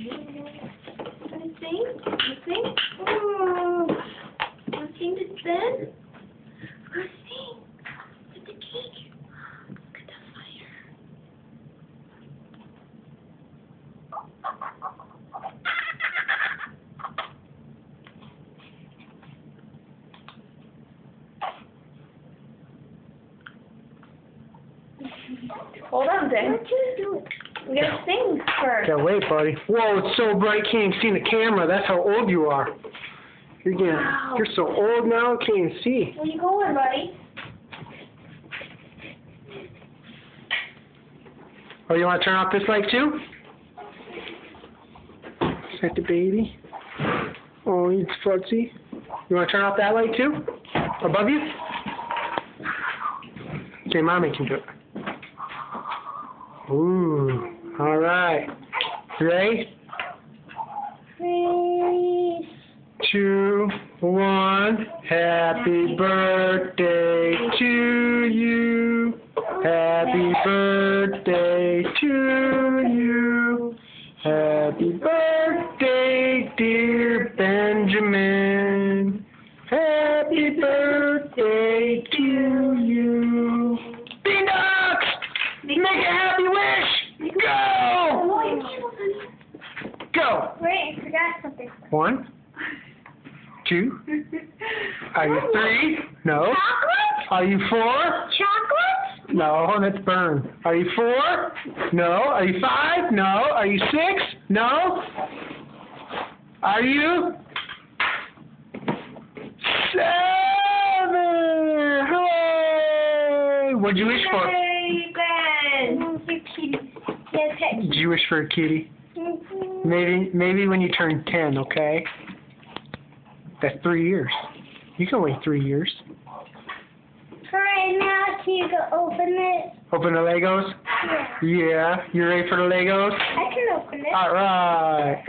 You sing? You sing? Oh, you sing to Ben? Go sing with the cake. Look at the fire. Hold on, Ben. We gotta sing first. Can't wait, buddy. Whoa, it's so bright, can't even see in the camera. That's how old you are. You're so old now, can't even see. Where you going, buddy? Oh, you want to turn off this light too? Is that the baby? Oh, it's fuzzy. You want to turn off that light too? Above you? Okay, Mommy can do it. Ooh, all right. You ready? 3, 2, 1. Happy birthday to you. Happy birthday to you. Happy birthday, dear Benjamin. Happy birthday to you. Beandogs! Make a happy wish! Go! Go! Wait, I forgot something. 1, 2. Are you 3? No. Chocolate? Are you 4? Chocolate? No, that's burn. Are you 4? No. Are you 5? No. Are you 6? No. Are you 7? Hooray! What'd you wish for? Hey, Ben. You're cute. Yes, Did you wish for a kitty? Maybe when you turn 10, okay? That's 3 years. You can wait 3 years. For right now, can you go open it? Open the Legos? Yeah. Yeah. You ready for the Legos? I can open it. All right.